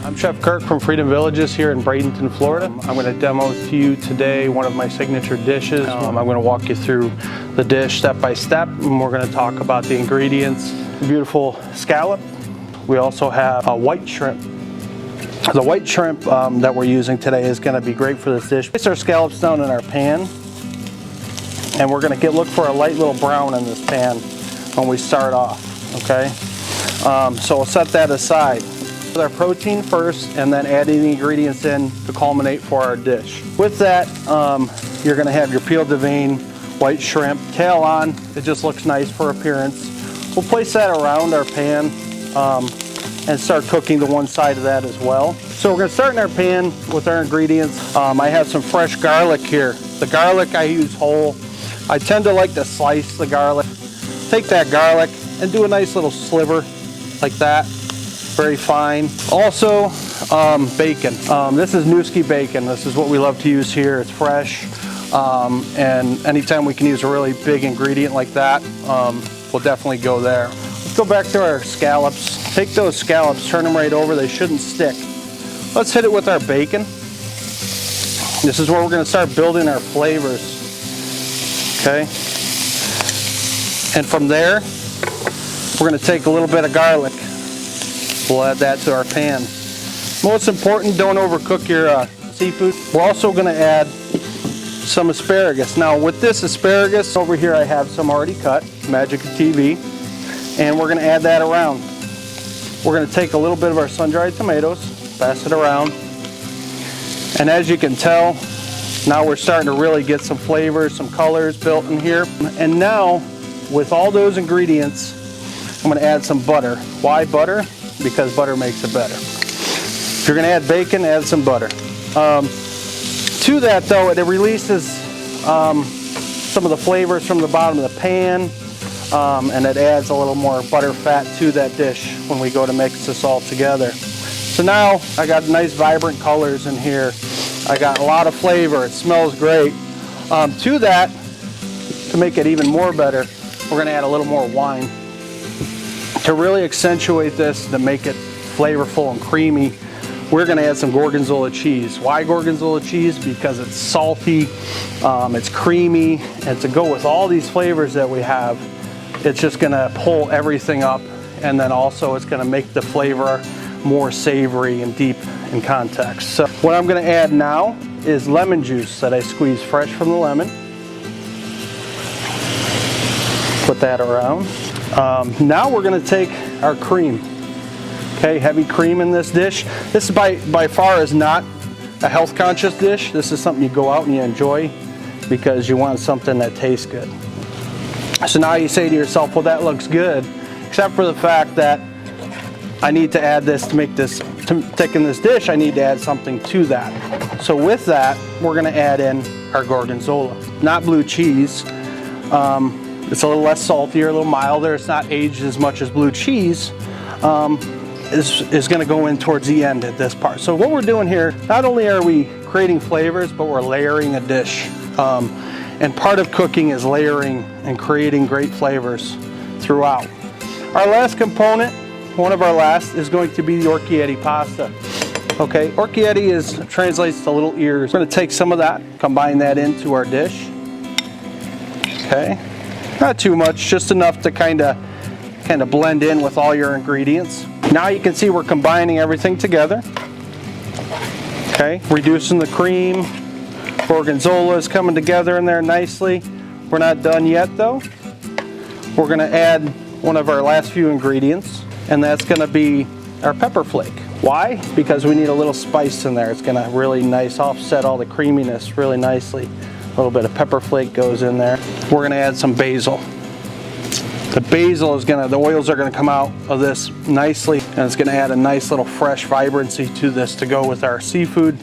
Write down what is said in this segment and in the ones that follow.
I'm Chef Kirk from Freedom Villages here in Bradenton, Florida. I'm going to demo to you today one of my signature dishes. I'm going to walk you through the dish step by step, and we're going to talk about the ingredients. Beautiful scallop. We also have a white shrimp. The white shrimp that we're using today is going to be great for this dish. Place our scallops down in our pan, and we're going to look for a light little brown in this pan when we start off. Okay, so we'll set that aside. With our protein first, and then adding the ingredients in to culminate for our dish. With that, you're going to have your peeled vein white shrimp, tail on. It just looks nice for appearance. We'll place that around our pan and start cooking the one side of that as well. So we're going to start in our pan with our ingredients. I have some fresh garlic here. The garlic I use whole. I tend to like to slice the garlic. Take that garlic and do a nice little sliver like that. Very fine. Also, bacon. This is Newski bacon. This is what we love to use here. It's fresh, and anytime we can use a really big ingredient like that, we'll definitely go there. Let's go back to our scallops. Take those scallops, turn them right over. They shouldn't stick. Let's hit it with our bacon. This is where we're going to start building our flavors. Okay? And from there, we're going to take a little bit of garlic. We'll add that to our pan. Most important, don't overcook your seafood. We're also going to add some asparagus. Now with this asparagus, over here I have some already cut, Magic of TV, and we're going to add that around. We're going to take a little bit of our sun-dried tomatoes, pass it around, and as you can tell, now we're starting to really get some flavors, some colors built in here. And now, with all those ingredients, I'm going to add some butter. Why butter? Because butter makes it better. If you're going to add bacon, add some butter. To that though, it releases some of the flavors from the bottom of the pan, and it adds a little more butter fat to that dish when we go to mix this all together. So now I got nice vibrant colors in here. I got a lot of flavor. It smells great. To that, to make it even more better, we're going to add a little more wine. To really accentuate this, to make it flavorful and creamy, we're going to add some gorgonzola cheese. Why gorgonzola cheese? Because it's salty, it's creamy, and to go with all these flavors that we have, it's just going to pull everything up, and then also it's going to make the flavor more savory and deep in context. So what I'm going to add now is lemon juice that I squeezed fresh from the lemon. Put that around. Now we're going to take our cream. Okay, heavy cream in this dish. This is by far is not a health conscious dish. This is something you go out and you enjoy because you want something that tastes good. So now you say to yourself, well, that looks good, except for the fact that I need to add this to make this, to thicken this dish, I need to add something to that. So with that, we're going to add in our gorgonzola. Not blue cheese. It's a little less salty, a little milder. It's not aged as much as blue cheese. Is going to go in towards the end at this part. So what we're doing here, not only are we creating flavors, but we're layering a dish. And part of cooking is layering and creating great flavors throughout. Our last component, one of our last, is going to be the orecchiette pasta. Okay, orecchiette translates to little ears. We're going to take some of that, combine that into our dish. Okay. Not too much, just enough to kind of blend in with all your ingredients. Now you can see we're combining everything together. Okay, reducing the cream. Gorgonzola is coming together in there nicely. We're not done yet though. We're going to add one of our last few ingredients, and that's going to be our pepper flake. Why? Because we need a little spice in there. It's going to really nice offset all the creaminess really nicely. A little bit of pepper flake goes in there. We're going to add some basil. The basil is the oils are going to come out of this nicely, and it's going to add a nice little fresh vibrancy to this to go with our seafood,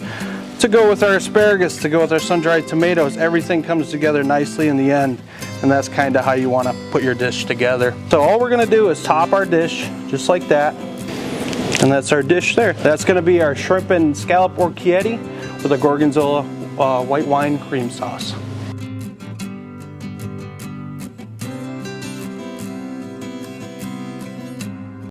to go with our asparagus, to go with our sun-dried tomatoes. Everything comes together nicely in the end, and that's kind of how you want to put your dish together. So all we're going to do is top our dish just like that, and that's our dish there. That's going to be our shrimp and scallop orecchiette with a gorgonzola white wine cream sauce.